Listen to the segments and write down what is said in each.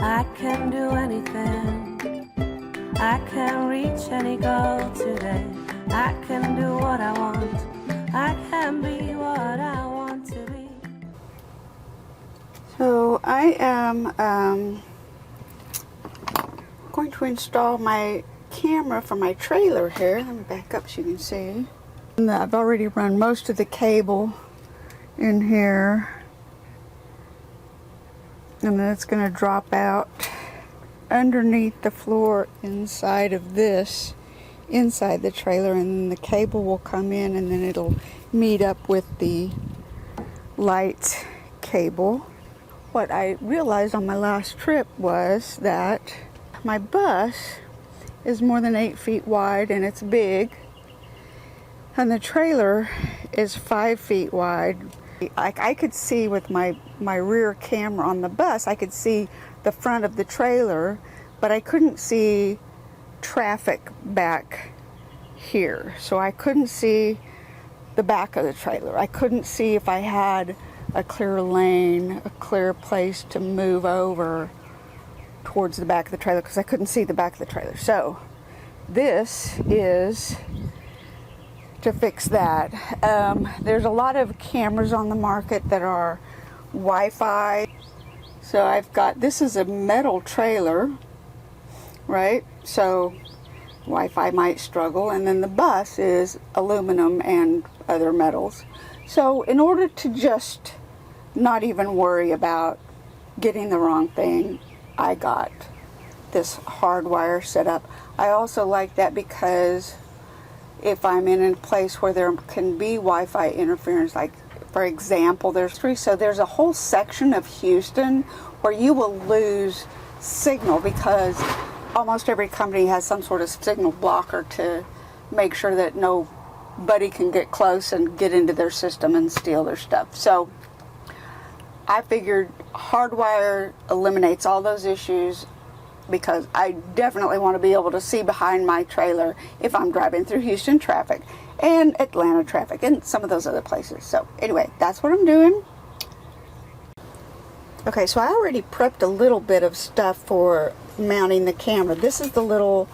I can do anything. I can reach any goal today. I can do what I want. I can be what I want to be. So I am going to install my camera for my trailer here. Let me back up so you can see. And I've already run most of the cable in here. And then it's going to drop out underneath the floor inside of this, inside the trailer, and then the cable will come in and then it'll meet up with the lights cable. What I realized on my last trip was that my bus is more than 8 feet wide and it's big, and the trailer is 5 feet wide. I could see with my rear camera on the bus, I could see the front of the trailer, but I couldn't see traffic back here. So I couldn't see the back of the trailer. I couldn't see if I had a clear lane, a clear place to move over towards the back of the trailer, because I couldn't see the back of the trailer. So this is to fix that. There's a lot of cameras on the market that are Wi-Fi. So I've got, this is a metal trailer, right? So Wi-Fi might struggle, and then the bus is aluminum and other metals. So in order to just not even worry about getting the wrong thing, I got this hardwire set up. I also like that because if I'm in a place where there can be Wi-Fi interference, like for example, there's a whole section of Houston where you will lose signal because almost every company has some sort of signal blocker to make sure that nobody can get close and get into their system and steal their stuff. So I figured hardwire eliminates all those issues, because I definitely want to be able to see behind my trailer if I'm driving through Houston traffic and Atlanta traffic and some of those other places. So anyway, that's what I'm doing. Okay, so I already prepped a little bit of stuff for mounting the camera. This is the little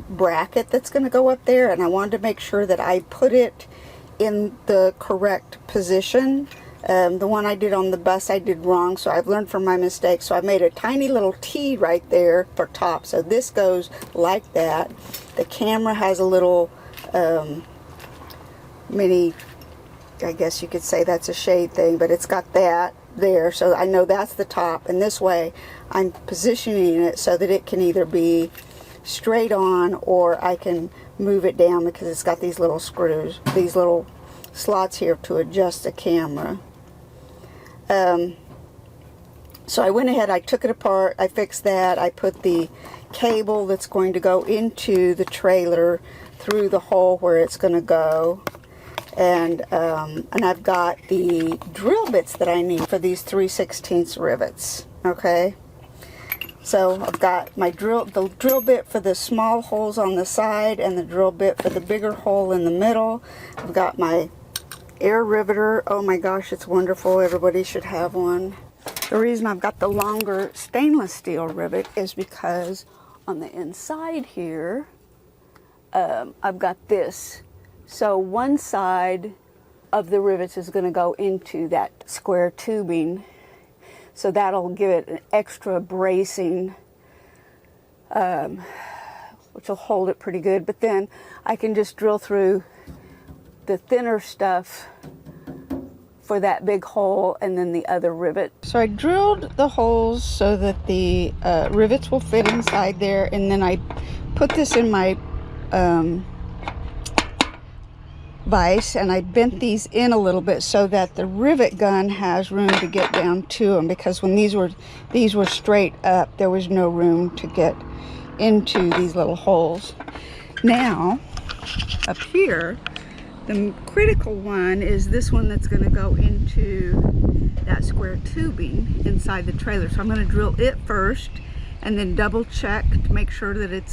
bracket that's going to go up there, and I wanted to make sure that I put it in the correct position. The one I did on the bus I did wrong, so I've learned from my mistakes. So I made a tiny little T right there for top. So this goes like that. The camera has a little mini, I guess you could say that's a shade thing, but it's got that there. So I know that's the top, and this way I'm positioning it so that it can either be straight on or I can move it down, because it's got these little screws, these little slots here to adjust the camera. So I went ahead, I took it apart, I fixed that, I put the cable that's going to go into the trailer through the hole where it's going to go, and I've got the drill bits that I need for these 3/16 rivets. Okay, so I've got my the drill bit for the small holes on the side and the drill bit for the bigger hole in the middle. I've got my air riveter. Oh my gosh, it's wonderful. Everybody should have one. The reason I've got the longer stainless steel rivet is because on the inside here, I've got this. So one side of the rivets is going to go into that square tubing. So that'll give it an extra bracing, which will hold it pretty good. But then I can just drill through the thinner stuff for that big hole and then the other rivet. So I drilled the holes so that the rivets will fit inside there, and then I put this in my vise, and I bent these in a little bit so that the rivet gun has room to get down to them, because when these were straight up, there was no room to get into these little holes. Now up here, the critical one is this one that's going to go into that square tubing inside the trailer. So I'm going to drill it first and then double check to make sure that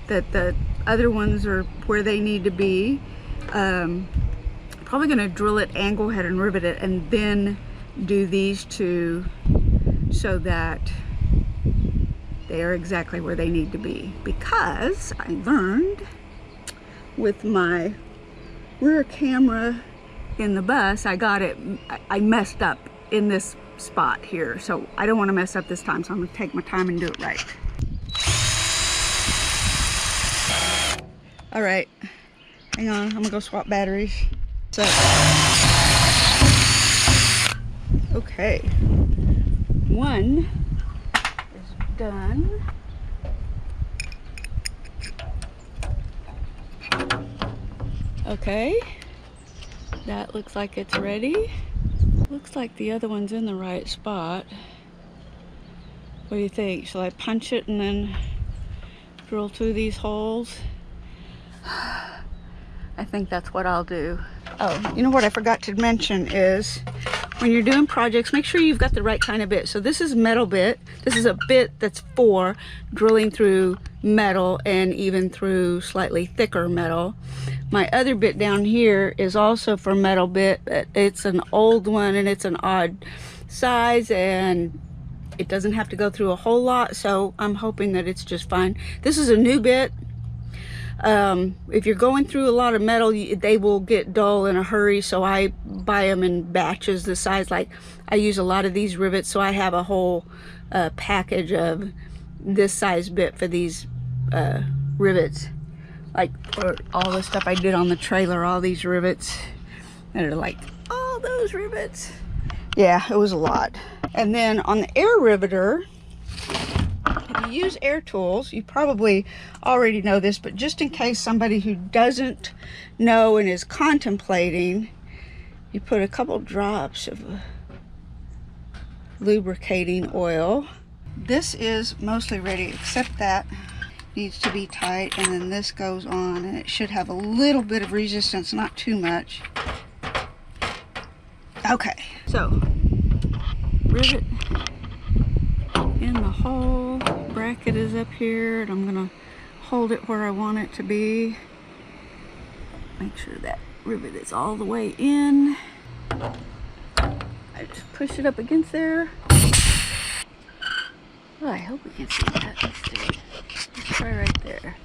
the other ones are where they need to be. Probably going to drill it, angle head, and rivet it, and then do these two so that they are exactly where they need to be, because I learned with my rear camera in the bus, I messed up in this spot here, so I don't want to mess up this time, so I'm going to take my time and do it right. All right, hang on, I'm gonna go swap batteries. So, okay, one is done. Okay, that looks like it's ready. Looks like the other one's in the right spot. What do you think? Shall I punch it and then drill through these holes? I think that's what I'll do. Oh, you know what I forgot to mention is when you're doing projects, make sure you've got the right kind of bit. So this is metal bit. This is a bit that's for drilling through metal and even through slightly thicker metal. My other bit down here is also for metal bit. It's an old one and it's an odd size and it doesn't have to go through a whole lot, so I'm hoping that it's just fine. This is a new bit. If you're going through a lot of metal, they will get dull in a hurry, so I buy them in batches the size. Like I use a lot of these rivets, so I have a whole package of this size bit for these rivets, like for all the stuff I did on the trailer. All these rivets that are like all those rivets. Yeah, it was a lot. And then on the air riveter, if you use air tools, you probably already know this, but just in case somebody who doesn't know and is contemplating, you put a couple drops of lubricating oil. This is mostly ready, except that needs to be tight, and then this goes on, and it should have a little bit of resistance, not too much. Okay, so rivet in the hole, bracket is up here, and I'm gonna hold it where I want it to be. Make sure that rivet is all the way in. I just push it up against there. Oh, I hope we can see that. Let's see. Let's try right there.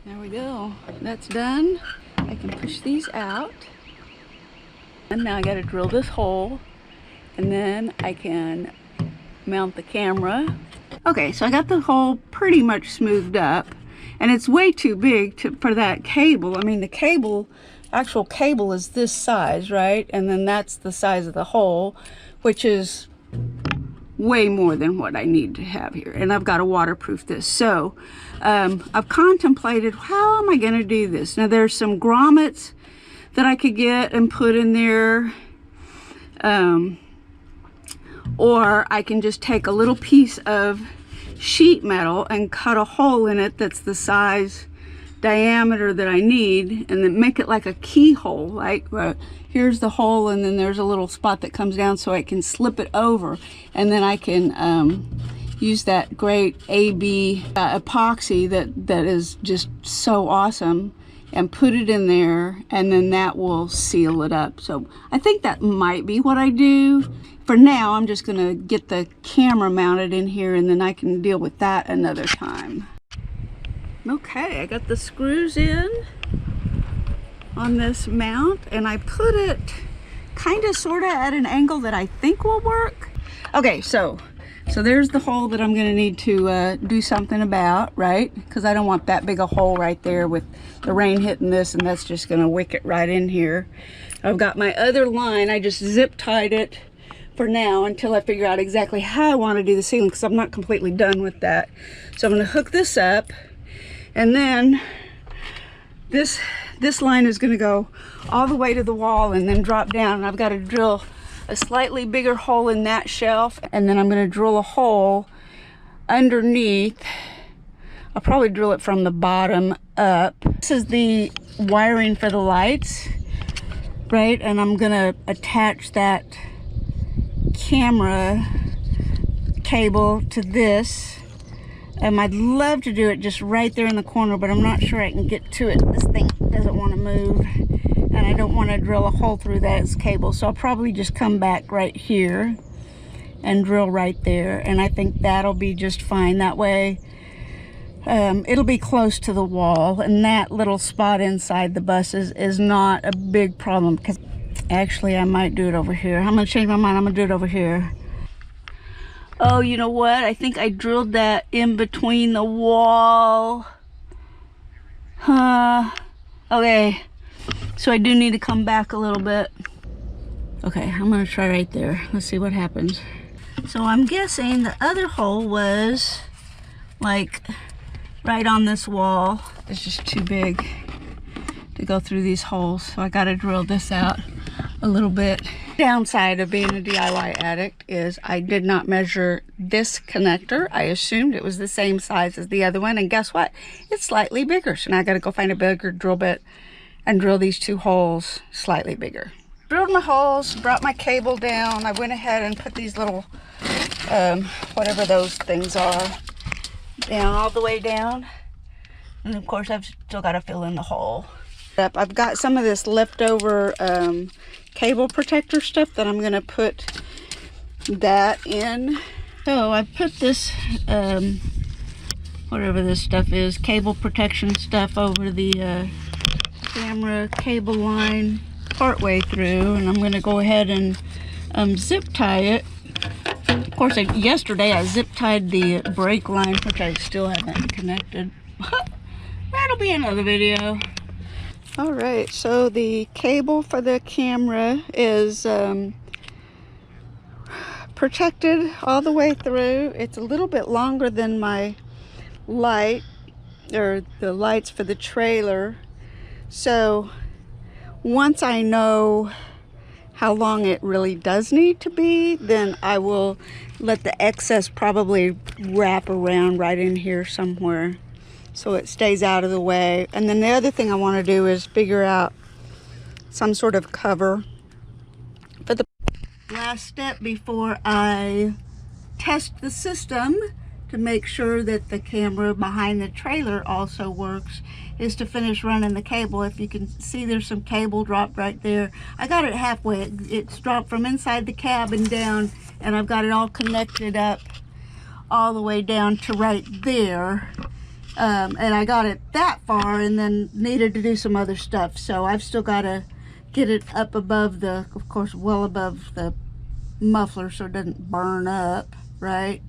There we go. That's done. I can push these out. And now I got to drill this hole, and then I can mount the camera. Okay, so I got the hole pretty much smoothed up, and it's way too big for that cable. I mean, the cable, actual cable is this size, right? And then that's the size of the hole, which is way more than what I need to have here. And I've got to waterproof this. So I've contemplated, how am I going to do this? Now there's some grommets that I could get and put in there, or I can just take a little piece of sheet metal and cut a hole in it that's the size diameter that I need, and then make it like a keyhole. Like here's the hole, and then there's a little spot that comes down, so I can slip it over, and then I can use that great AB epoxy that is just so awesome, and put it in there, and then that will seal it up. So I think that might be what I do. For now, I'm just gonna get the camera mounted in here, and then I can deal with that another time. Okay, I got the screws in on this mount, and I put it kind of sort of at an angle that I think will work. Okay, so there's the hole that I'm going to need to do something about, right? Because I don't want that big a hole right there with the rain hitting this, and that's just going to wick it right in here. I've got my other line. I just zip tied it for now until I figure out exactly how I want to do the ceiling, because I'm not completely done with that. So I'm going to hook this up, and then this line is going to go all the way to the wall and then drop down, and I've got to drill a slightly bigger hole in that shelf, and then I'm going to drill a hole underneath. I'll probably drill it from the bottom up. This is the wiring for the lights, right? And I'm going to attach that camera cable to this. I'd love to do it just right there in the corner, but I'm not sure I can get to it. This thing doesn't want to move. don't want to drill a hole through that cable, so I'll probably just come back right here and drill right there, and I think that'll be just fine. That way it'll be close to the wall, and that little spot inside the bus is not a big problem, because actually I might do it over here. I'm gonna change my mind. I'm gonna do it over here. Oh, you know what? I think I drilled that in between the wall. Okay, so I do need to come back a little bit. Okay, I'm gonna try right there. Let's see what happens. So I'm guessing the other hole was like right on this wall. It's just too big to go through these holes, so I gotta drill this out a little bit. Downside of being a DIY addict is I did not measure this connector. I assumed it was the same size as the other one, and guess what? It's slightly bigger. So now I gotta go find a bigger drill bit and drill these two holes slightly bigger. Drilled my holes, brought my cable down. I went ahead and put these little, whatever those things are, down all the way down. And of course I've still gotta fill in the hole. I've got some of this leftover cable protector stuff that I'm gonna put that in. So I put this whatever this stuff is, cable protection stuff, over the camera cable line partway through, and I'm gonna go ahead and zip tie it. Of course, yesterday I zip tied the brake line, which I still haven't connected. That'll be another video. All right, so the cable for the camera is protected all the way through. It's a little bit longer than my light, or the lights for the trailer. So once I know how long it really does need to be, then I will let the excess probably wrap around right in here somewhere, so it stays out of the way. And then the other thing I want to do is figure out some sort of cover for the last step before I test the system to make sure that the camera behind the trailer also works, is to finish running the cable. If you can see, there's some cable dropped right there. I got it halfway. It's dropped from inside the cabin down, and I've got it all connected up all the way down to right there. And I got it that far, and then needed to do some other stuff. So I've still got to get it up above the, of course, well above the muffler so it doesn't burn up, right?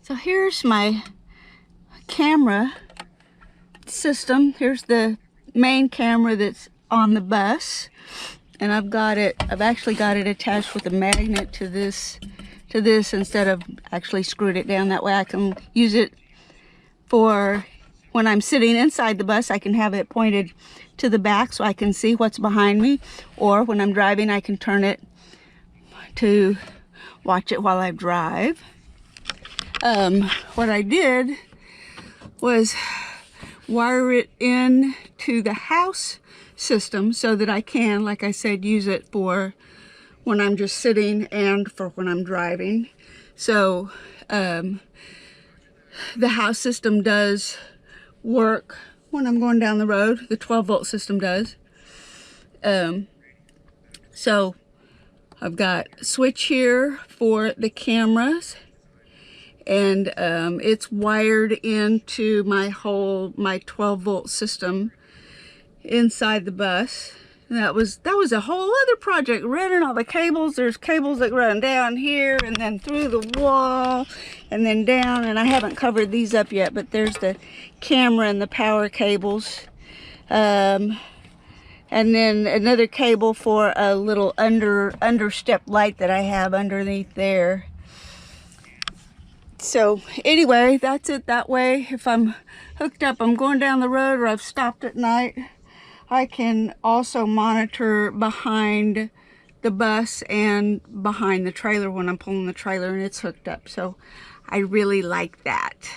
So here's my camera system. Here's the main camera that's on the bus, and I've actually got it attached with a magnet to this instead of actually screwed it down. That way I can use it for when I'm sitting inside the bus. I can have it pointed to the back so I can see what's behind me, or when I'm driving I can turn it to watch it while I drive. What I did was wire it in to the house system so that I can, like I said, use it for when I'm just sitting and for when I'm driving. So the house system does work when I'm going down the road. The 12-volt system does. So I've got a switch here for the cameras, and it's wired into my 12-volt system inside the bus. And that was a whole other project, running all the cables. There's cables that run down here and then through the wall and then down, and I haven't covered these up yet, but there's the camera and the power cables. And then another cable for a little understep light that I have underneath there. So anyway, that's it. That way, if I'm hooked up, I'm going down the road, or I've stopped at night, I can also monitor behind the bus and behind the trailer when I'm pulling the trailer and it's hooked up. So I really like that.